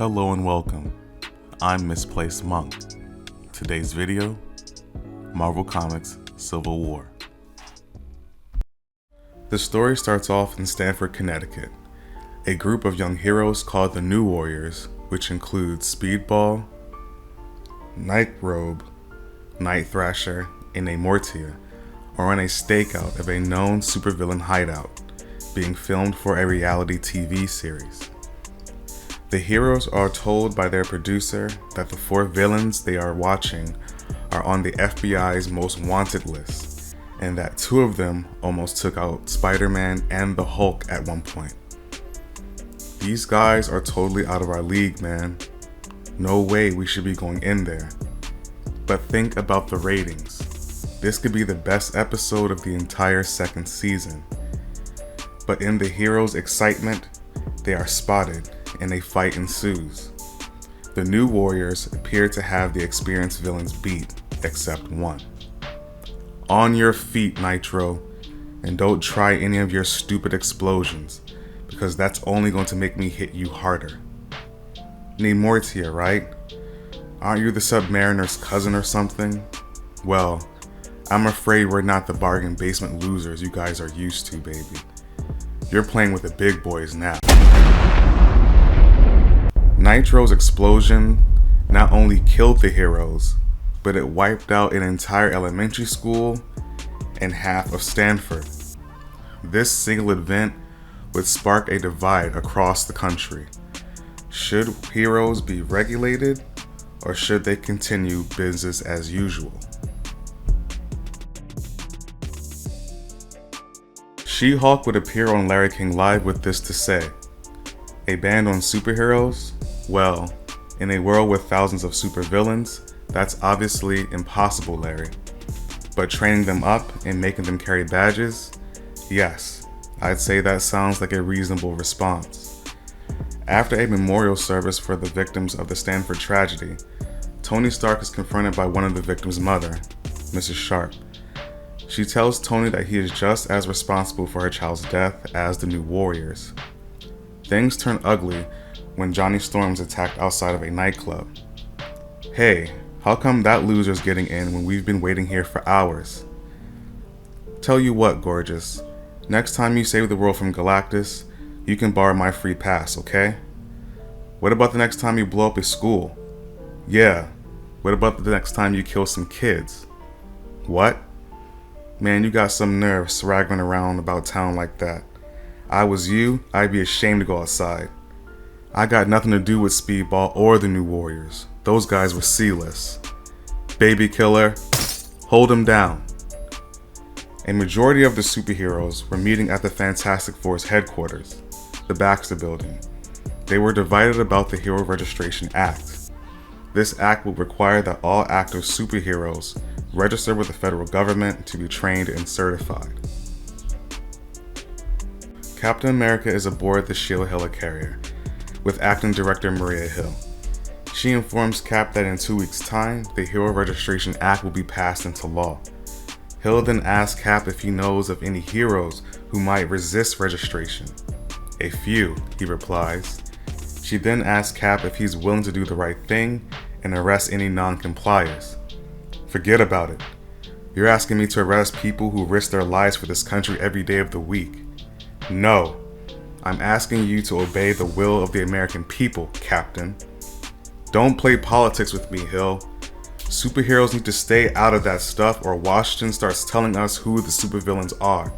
Hello and welcome. I'm Misplaced Monk. Today's video, Marvel Comics Civil War. The story starts off in Stamford, Connecticut. A group of young heroes called the New Warriors, which includes Speedball, Nightrobe, Night Thrasher, and Amortia, are on a stakeout of a known supervillain hideout, being filmed for a reality TV series. The heroes are told by their producer that the 4 villains they are watching are on the FBI's most wanted list, and that 2 of them almost took out Spider-Man and the Hulk at one point. These guys are totally out of our league, man. No way we should be going in there. But think about the ratings. This could be the best episode of the entire second season. But in the heroes' excitement, they are spotted and a fight ensues. The New Warriors appear to have the experienced villains beat, except one. On your feet, Nitro, and don't try any of your stupid explosions, because that's only going to make me hit you harder. Namortia, right? Aren't you the Submariner's cousin or something? Well, I'm afraid we're not the bargain basement losers you guys are used to, baby. You're playing with the big boys now. Nitro's explosion not only killed the heroes, but it wiped out an entire elementary school and half of Stamford. This single event would spark a divide across the country. Should heroes be regulated, or should they continue business as usual? She-Hulk would appear on Larry King Live with this to say: a ban on superheroes? Well, in a world with thousands of supervillains, that's obviously impossible, Larry. But training them up and making them carry badges? Yes, I'd say that sounds like a reasonable response. After a memorial service for the victims of the Stamford tragedy, Tony Stark is confronted by one of the victims' mother, Mrs. Sharp. She tells Tony that he is just as responsible for her child's death as the New Warriors. Things turn ugly when Johnny Storm's attacked outside of a nightclub. Hey, how come that loser's getting in when we've been waiting here for hours? Tell you what, gorgeous. Next time you save the world from Galactus, you can borrow my free pass, okay? What about the next time you blow up a school? Yeah, what about the next time you kill some kids? What? Man, you got some nerve swaggering around about town like that. I was you, I'd be ashamed to go outside. I got nothing to do with Speedball or the New Warriors. Those guys were C-list. Baby killer, hold him down. A majority of the superheroes were meeting at the Fantastic Four's headquarters, the Baxter Building. They were divided about the Hero Registration Act. This act would require that all active superheroes register with the federal government to be trained and certified. Captain America is aboard the Shield helicarrier with acting director Maria Hill. She informs Cap that in 2 weeks' time, the Hero Registration Act will be passed into law. Hill then asks Cap if he knows of any heroes who might resist registration. A few, he replies. She then asks Cap if he's willing to do the right thing and arrest any non-compliers. Forget about it. You're asking me to arrest people who risk their lives for this country every day of the week. No. I'm asking you to obey the will of the American people, Captain. Don't play politics with me, Hill. Superheroes need to stay out of that stuff or Washington starts telling us who the supervillains are.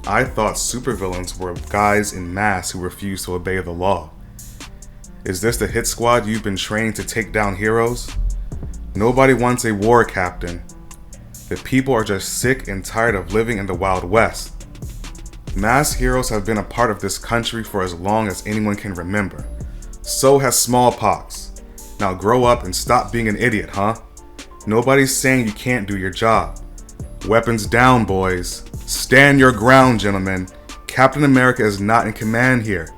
I thought supervillains were guys in mass who refuse to obey the law. Is this the hit squad you've been trained to take down heroes? Nobody wants a war, Captain. The people are just sick and tired of living in the Wild West. Mass heroes have been a part of this country for as long as anyone can remember. So has smallpox. Now grow up and stop being an idiot, huh? Nobody's saying you can't do your job. Weapons down, boys. Stand your ground, gentlemen. Captain America is not in command here.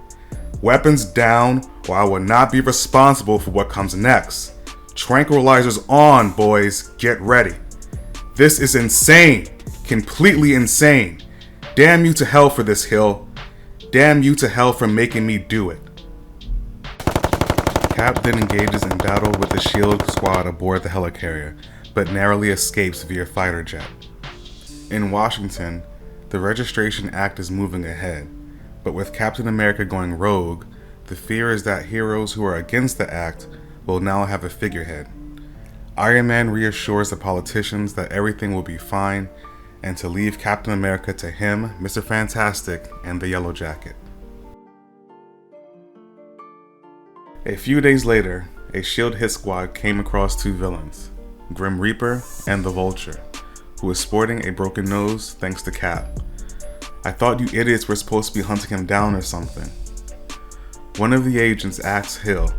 Weapons down, or I will not be responsible for what comes next. Tranquilizers on, boys. Get ready. This is insane. Completely insane. Damn you to hell for this, Hill. Damn you to hell for making me do it. Cap then engages in battle with the SHIELD squad aboard the helicarrier, but narrowly escapes via fighter jet. In Washington, the Registration Act is moving ahead, but with Captain America going rogue, the fear is that heroes who are against the act will now have a figurehead. Iron Man reassures the politicians that everything will be fine and to leave Captain America to him, Mr. Fantastic, and the Yellow Jacket. A few days later, a SHIELD hit squad came across two villains, Grim Reaper and the Vulture, who was sporting a broken nose thanks to Cap. I thought you idiots were supposed to be hunting him down or something. One of the agents asks Hill,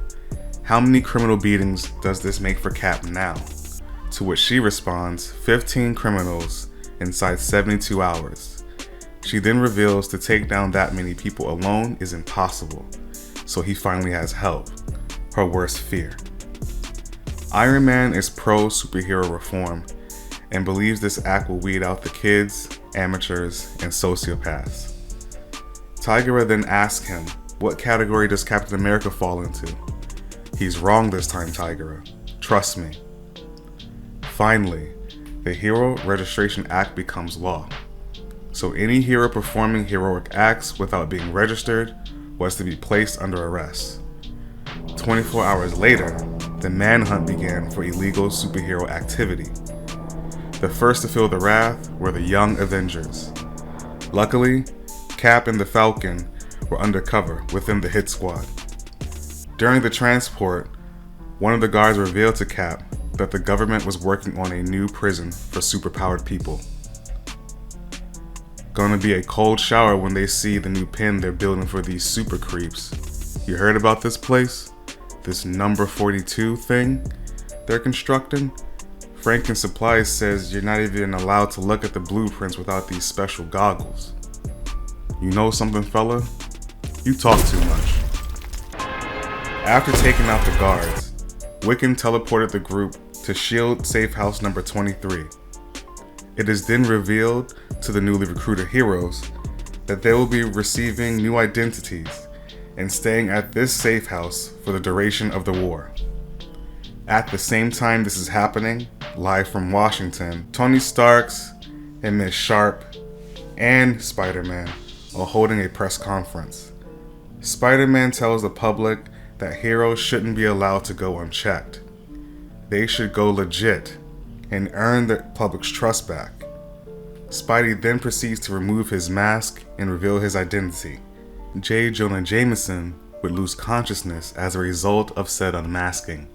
how many criminal beatings does this make for Cap now? To which she responds, 15 criminals inside 72 hours. She then reveals to take down that many people alone is impossible, so he finally has help, her worst fear. Iron Man is pro-superhero reform and believes this act will weed out the kids, amateurs, and sociopaths. Tigera then asks him, what category does Captain America fall into? He's wrong this time, Tigera. Trust me. Finally, the Hero Registration Act becomes law. So any hero performing heroic acts without being registered was to be placed under arrest. 24 hours later, the manhunt began for illegal superhero activity. The first to feel the wrath were the Young Avengers. Luckily, Cap and the Falcon were undercover within the hit squad. During the transport, one of the guards revealed to Cap that the government was working on a new prison for superpowered people. Gonna be a cold shower when they see the new pen they're building for these super creeps. You heard about this place? This number 42 thing they're constructing? Franken Supplies says you're not even allowed to look at the blueprints without these special goggles. You know something, fella? You talk too much. After taking out the guards, Wiccan teleported the group to SHIELD Safe House number 23. It is then revealed to the newly recruited heroes that they will be receiving new identities and staying at this safe house for the duration of the war. At the same time this is happening, live from Washington, Tony Starks and Ms. Sharp and Spider-Man are holding a press conference. Spider-Man tells the public that heroes shouldn't be allowed to go unchecked. They should go legit and earn the public's trust back. Spidey then proceeds to remove his mask and reveal his identity. J. Jonah Jameson would lose consciousness as a result of said unmasking.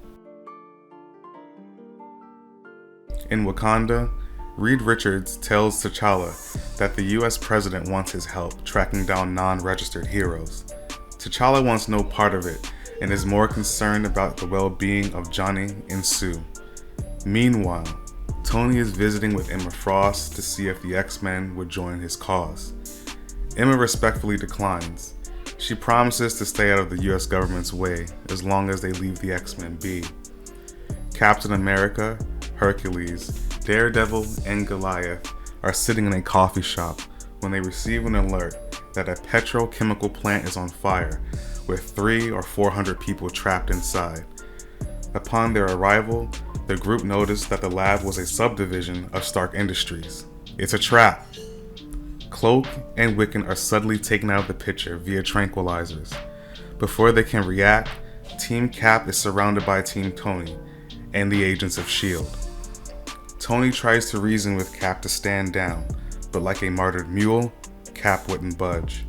In Wakanda, Reed Richards tells T'Challa that the US president wants his help tracking down non-registered heroes. T'Challa wants no part of it and is more concerned about the well-being of Johnny and Sue. Meanwhile, Tony is visiting with Emma Frost to see if the X-Men would join his cause. Emma respectfully declines. She promises to stay out of the US government's way as long as they leave the X-Men be. Captain America, Hercules, Daredevil, and Goliath are sitting in a coffee shop when they receive an alert that a petrochemical plant is on fire with 300 or 400 people trapped inside. Upon their arrival, the group noticed that the lab was a subdivision of Stark Industries. It's a trap. Cloak and Wiccan are suddenly taken out of the picture via tranquilizers. Before they can react, Team Cap is surrounded by Team Tony and the agents of S.H.I.E.L.D. Tony tries to reason with Cap to stand down, but like a martyred mule, Cap wouldn't budge.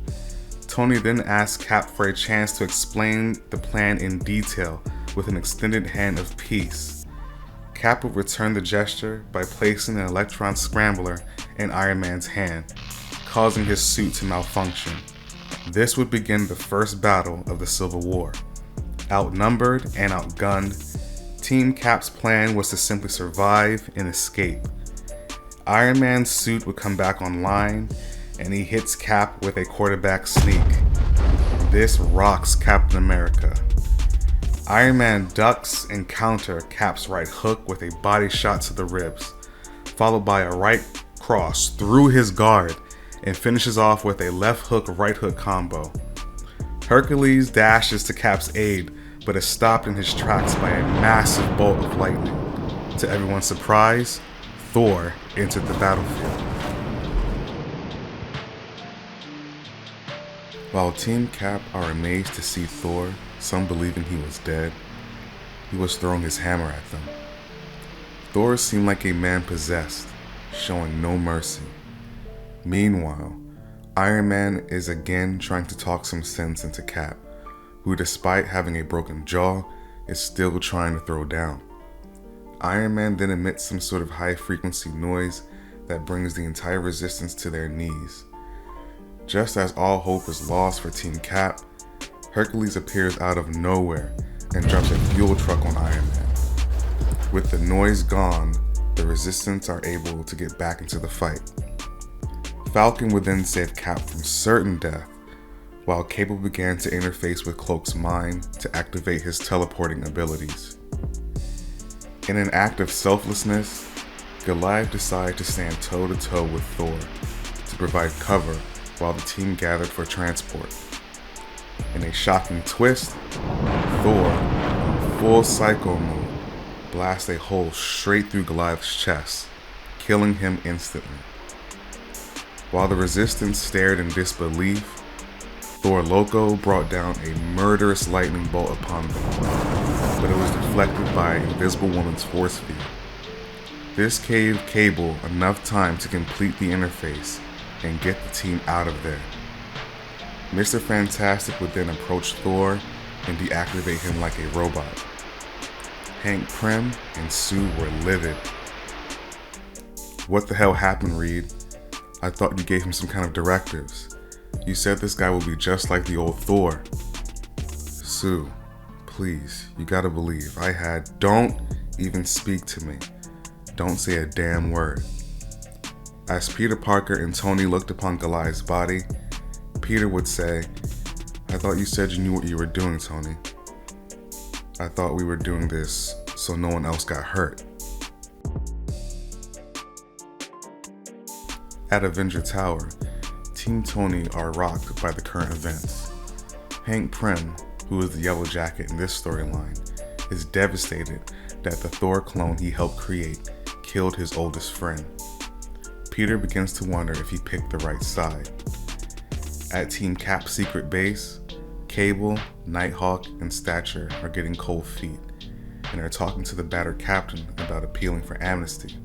Tony then asks Cap for a chance to explain the plan in detail with an extended hand of peace. Cap would return the gesture by placing an electron scrambler in Iron Man's hand, causing his suit to malfunction. This would begin the first battle of the Civil War. Outnumbered and outgunned, Team Cap's plan was to simply survive and escape. Iron Man's suit would come back online, and he hits Cap with a quarterback sneak. This rocks Captain America. Iron Man ducks and counter Cap's right hook with a body shot to the ribs, followed by a right cross through his guard, and finishes off with a left hook right hook combo. Hercules dashes to Cap's aid, but is stopped in his tracks by a massive bolt of lightning. To everyone's surprise, Thor entered the battlefield. While Team Cap are amazed to see Thor, some believing he was dead, he was throwing his hammer at them. Thor seemed like a man possessed, showing no mercy. Meanwhile, Iron Man is again trying to talk some sense into Cap, who despite having a broken jaw, is still trying to throw down. Iron Man then emits some sort of high-frequency noise that brings the entire resistance to their knees. Just as all hope is lost for Team Cap, Hercules appears out of nowhere and drops a fuel truck on Iron Man. With the noise gone, the Resistance are able to get back into the fight. Falcon would then save Cap from certain death, while Cable began to interface with Cloak's mind to activate his teleporting abilities. In an act of selflessness, Goliath decided to stand toe-to-toe with Thor to provide cover while the team gathered for transport. In a shocking twist, Thor, in full Psycho mode, blasts a hole straight through Goliath's chest, killing him instantly. While the Resistance stared in disbelief, Thor Loco brought down a murderous lightning bolt upon them, but it was deflected by Invisible Woman's force field. This gave Cable enough time to complete the interface and get the team out of there. Mr. Fantastic would then approach Thor and deactivate him like a robot. Hank Pym and Sue were livid. "What the hell happened, Reed? I thought you gave him some kind of directives. You said this guy will be just like the old Thor." "Sue, please, you gotta believe. Don't even speak to me. Don't say a damn word." As Peter Parker and Tony looked upon Goliath's body, Peter would say, "I thought you said you knew what you were doing, Tony. I thought we were doing this so no one else got hurt." At Avenger Tower, Team Tony are rocked by the current events. Hank Pym, who is the Yellow Jacket in this storyline, is devastated that the Thor clone he helped create killed his oldest friend. Peter begins to wonder if he picked the right side. At Team Cap's secret base, Cable, Nighthawk, and Stature are getting cold feet and are talking to the battered captain about appealing for amnesty.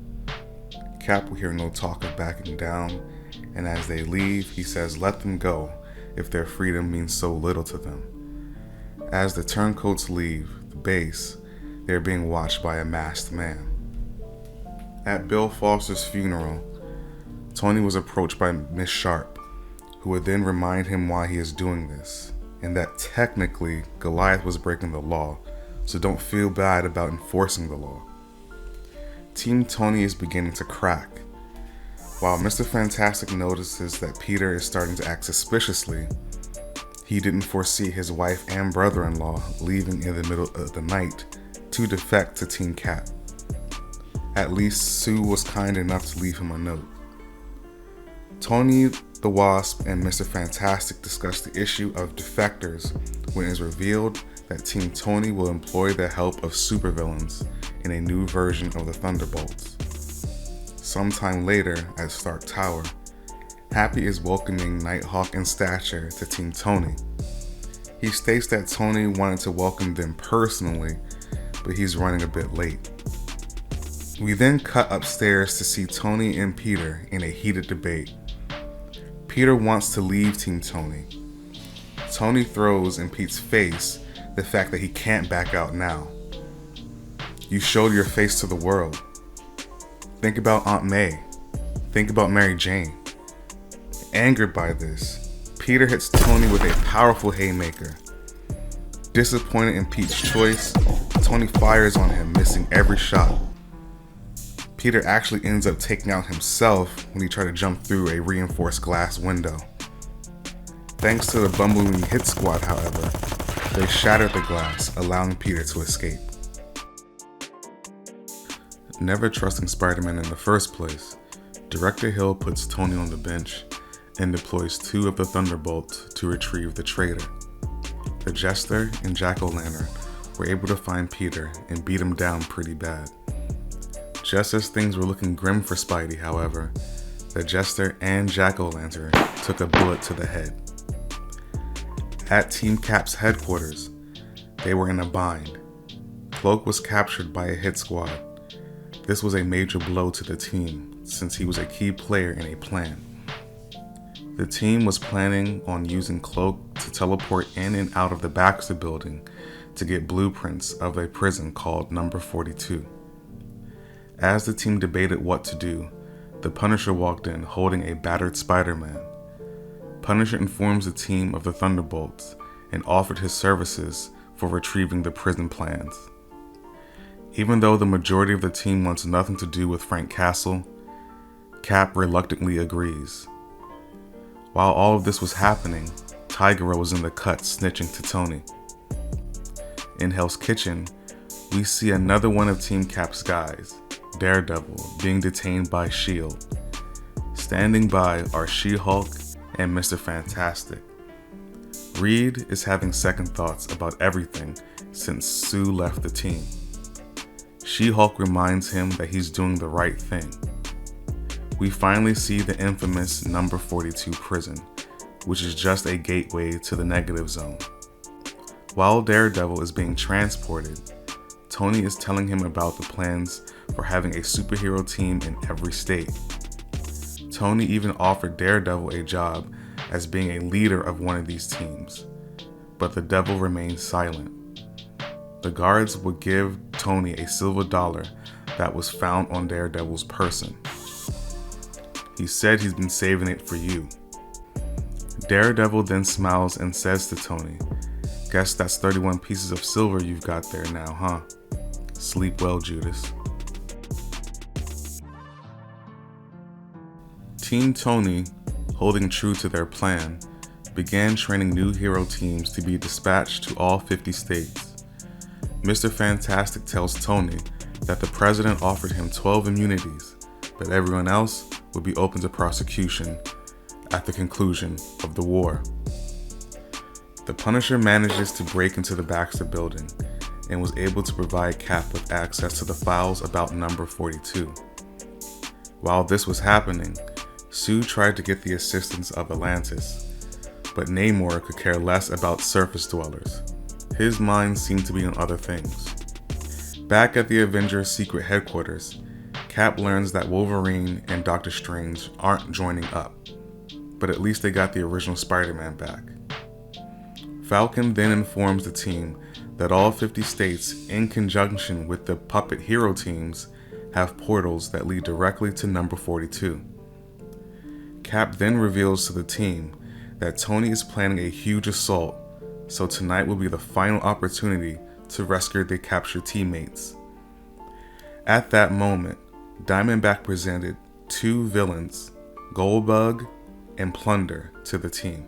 Cap will hear no talk of backing down, and as they leave, he says let them go if their freedom means so little to them. As the turncoats leave the base, they are being watched by a masked man. At Bill Foster's funeral, Tony was approached by Miss Sharp, who would then remind him why he is doing this, and that technically Goliath was breaking the law, so don't feel bad about enforcing the law. Team Tony is beginning to crack. While Mr. Fantastic notices that Peter is starting to act suspiciously, he didn't foresee his wife and brother-in-law leaving in the middle of the night to defect to Team Cap. At least Sue was kind enough to leave him a note. Tony, the Wasp, and Mr. Fantastic discuss the issue of defectors when it is revealed that Team Tony will employ the help of supervillains in a new version of the Thunderbolts. Sometime later at Stark Tower, Happy is welcoming Nighthawk and Stature to Team Tony. He states that Tony wanted to welcome them personally, but he's running a bit late. We then cut upstairs to see Tony and Peter in a heated debate. Peter wants to leave Team Tony. Tony throws in Pete's face the fact that he can't back out now. "You showed your face to the world. Think about Aunt May. Think about Mary Jane." Angered by this, Peter hits Tony with a powerful haymaker. Disappointed in Pete's choice, Tony fires on him, missing every shot. Peter actually ends up taking out himself when he tried to jump through a reinforced glass window. Thanks to the Bumblebee hit squad, however, they shattered the glass, allowing Peter to escape. Never trusting Spider-Man in the first place, Director Hill puts Tony on the bench and deploys 2 of the Thunderbolts to retrieve the traitor. The Jester and Jack-O-Lantern were able to find Peter and beat him down pretty bad. Just as things were looking grim for Spidey, however, the Jester and Jack-O-Lantern took a bullet to the head. At Team Cap's headquarters, they were in a bind. Cloak was captured by a hit squad. This was a major blow to the team, since he was a key player in a plan. The team was planning on using Cloak to teleport in and out of the Baxter building to get blueprints of a prison called Number 42. As the team debated what to do, the Punisher walked in holding a battered Spider-Man. Punisher informs the team of the Thunderbolts and offered his services for retrieving the prison plans. Even though the majority of the team wants nothing to do with Frank Castle, Cap reluctantly agrees. While all of this was happening, Tigera was in the cut snitching to Tony. In Hell's Kitchen, we see another one of Team Cap's guys, Daredevil, being detained by S.H.I.E.L.D. Standing by are She-Hulk and Mr. Fantastic. Reed is having second thoughts about everything since Sue left the team. She-Hulk reminds him that he's doing the right thing. We finally see the infamous Number 42 prison, which is just a gateway to the negative zone. While Daredevil is being transported, Tony is telling him about the plans for having a superhero team in every state. Tony even offered Daredevil a job as being a leader of one of these teams, but the devil remains silent. The guards would give Tony a silver dollar that was found on Daredevil's person. He said he's been saving it for you. Daredevil then smiles and says to Tony, "Guess that's 31 pieces of silver you've got there now, huh? Sleep well, Judas." Team Tony, holding true to their plan, began training new hero teams to be dispatched to all 50 states. Mr. Fantastic tells Tony that the president offered him 12 immunities, but everyone else would be open to prosecution at the conclusion of the war. The Punisher manages to break into the Baxter building and was able to provide Cap with access to the files about Number 42. While this was happening, Sue tried to get the assistance of Atlantis, but Namor could care less about surface dwellers. His mind seemed to be on other things. Back at the Avengers' secret headquarters, Cap learns that Wolverine and Doctor Strange aren't joining up, but at least they got the original Spider-Man back. Falcon then informs the team that all 50 states, in conjunction with the puppet hero teams, have portals that lead directly to Number 42. Cap then reveals to the team that Tony is planning a huge assault, so tonight will be the final opportunity to rescue their captured teammates. At that moment, Diamondback presented two villains, Goldbug and Plunder, to the team.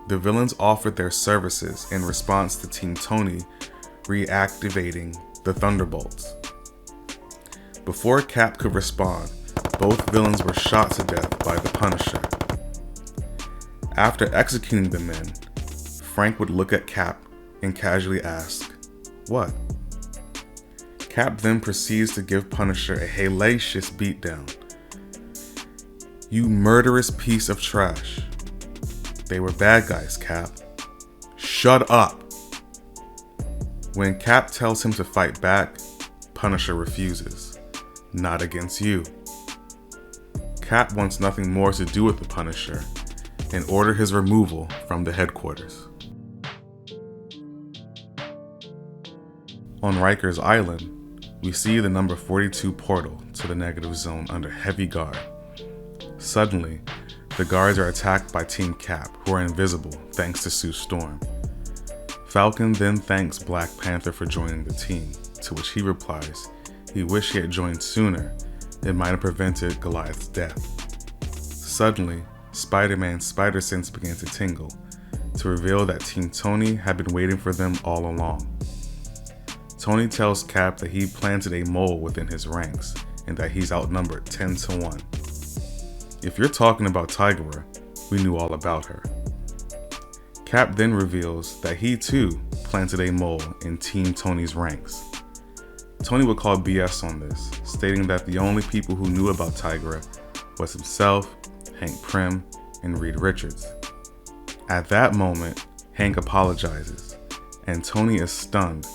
The villains offered their services in response to Team Tony reactivating the Thunderbolts. Before Cap could respond, both villains were shot to death by the Punisher. After executing the men, Frank would look at Cap and casually ask, "What?" Cap then proceeds to give Punisher a hellacious beatdown. "You murderous piece of trash. They were bad guys, Cap. Shut up." When Cap tells him to fight back, Punisher refuses. "Not against you." Cap wants nothing more to do with the Punisher and order his removal from the headquarters. On Rikers Island, we see the Number 42 portal to the negative zone under heavy guard. Suddenly, the guards are attacked by Team Cap, who are invisible thanks to Sue Storm. Falcon then thanks Black Panther for joining the team, to which he replies he wished he had joined sooner. It might have prevented Goliath's death. Suddenly, Spider-Man's spider sense began to tingle, to reveal that Team Tony had been waiting for them all along. Tony tells Cap that he planted a mole within his ranks, and that he's outnumbered 10 to 1. If you're talking about Tigera, we knew all about her. Cap then reveals that he too planted a mole in Team Tony's ranks. Tony would call BS on this, stating that the only people who knew about Tigra was himself, Hank Pym, and Reed Richards. At that moment, Hank apologizes, and Tony is stunned,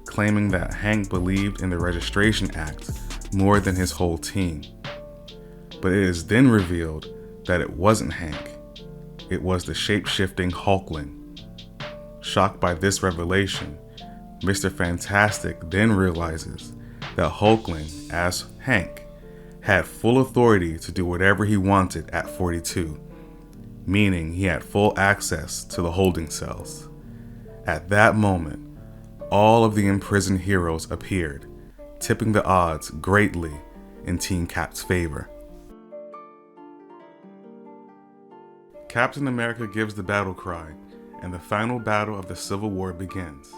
claiming that Hank believed in the Registration Act more than his whole team. But it is then revealed that it wasn't Hank. It was the shape-shifting Hulkling. Shocked by this revelation, Mr. Fantastic then realizes that Hulkling, as Hank, had full authority to do whatever he wanted at 42, meaning he had full access to the holding cells. At that moment, all of the imprisoned heroes appeared, tipping the odds greatly in Team Cap's favor. Captain America gives the battle cry, and the final battle of the Civil War begins.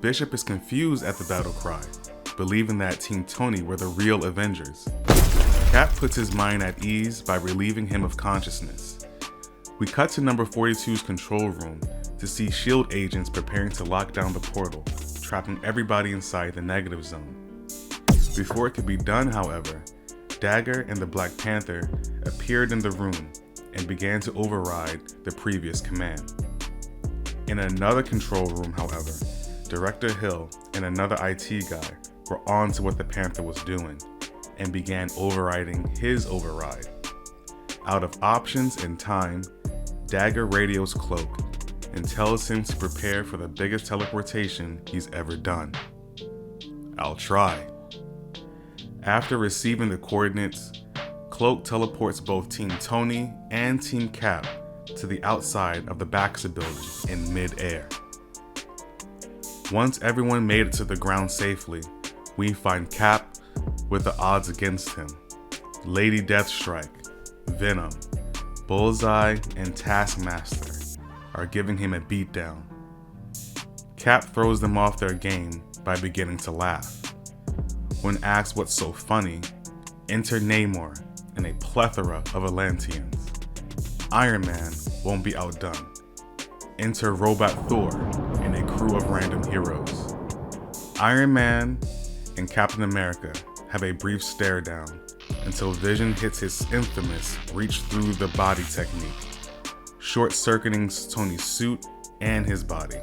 Bishop is confused at the battle cry, believing that Team Tony were the real Avengers. Cap puts his mind at ease by relieving him of consciousness. We cut to number 42's control room to see S.H.I.E.L.D. agents preparing to lock down the portal, trapping everybody inside the negative zone. Before it could be done, however, Dagger and the Black Panther appeared in the room and began to override the previous command. In another control room, however, Director Hill and another IT guy were on to what the Panther was doing and began overriding his override. Out of options and time, Dagger radios Cloak and tells him to prepare for the biggest teleportation he's ever done. I'll try. After receiving the coordinates, Cloak teleports both Team Tony and Team Cap to the outside of the Baxter building in mid-air. Once everyone made it to the ground safely, we find Cap with the odds against him. Lady Deathstrike, Venom, Bullseye, and Taskmaster are giving him a beatdown. Cap throws them off their game by beginning to laugh. When asked what's so funny, enter Namor and a plethora of Atlanteans. Iron Man won't be outdone. Enter Robot Thor and a crew of random heroes. Iron Man and Captain America have a brief stare down until Vision hits his infamous reach through the body technique, short-circuiting Tony's suit and his body.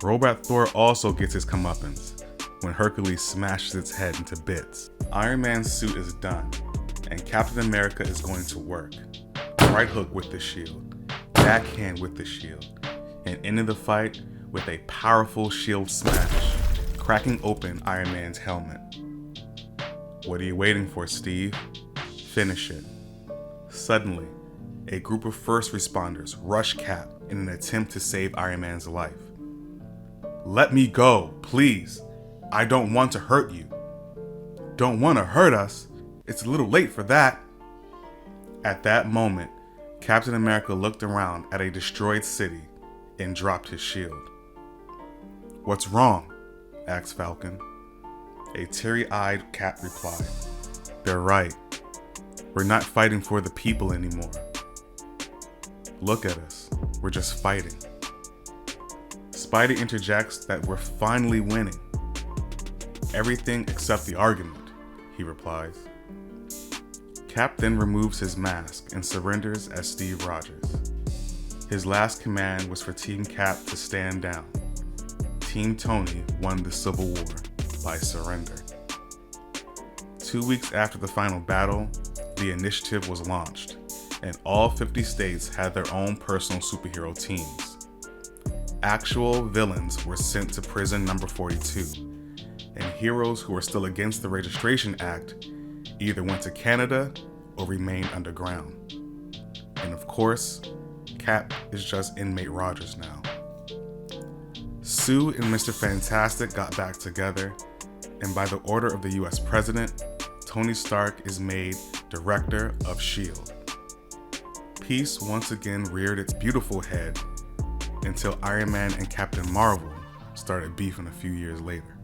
Robot Thor also gets his comeuppance when Hercules smashes its head into bits. Iron Man's suit is done, and Captain America is going to work. Right hook with the shield, backhand with the shield, and ending the fight with a powerful shield smash, cracking open Iron Man's helmet. What are you waiting for, Steve? Finish it. Suddenly, a group of first responders rush Cap in an attempt to save Iron Man's life. Let me go, please. I don't want to hurt you. Don't want to hurt us? It's a little late for that. At that moment, Captain America looked around at a destroyed city and dropped his shield. What's wrong? Asked Falcon. A teary-eyed Cap replied, They're right. We're not fighting for the people anymore. Look at us. We're just fighting. Spidey interjects that we're finally winning. Everything except the argument, he replies. Cap then removes his mask and surrenders as Steve Rogers. His last command was for Team Cap to stand down. Team Tony won the Civil War by surrender. 2 weeks after the final battle, the initiative was launched, and all 50 states had their own personal superhero teams. Actual villains were sent to prison number 42, and heroes who were still against the Registration Act either went to Canada or remained underground. And of course, Cap is just inmate Rogers now. Sue and Mr. Fantastic got back together, and by the order of the US President, Tony Stark is made Director of S.H.I.E.L.D. Peace once again reared its beautiful head until Iron Man and Captain Marvel started beefing a few years later.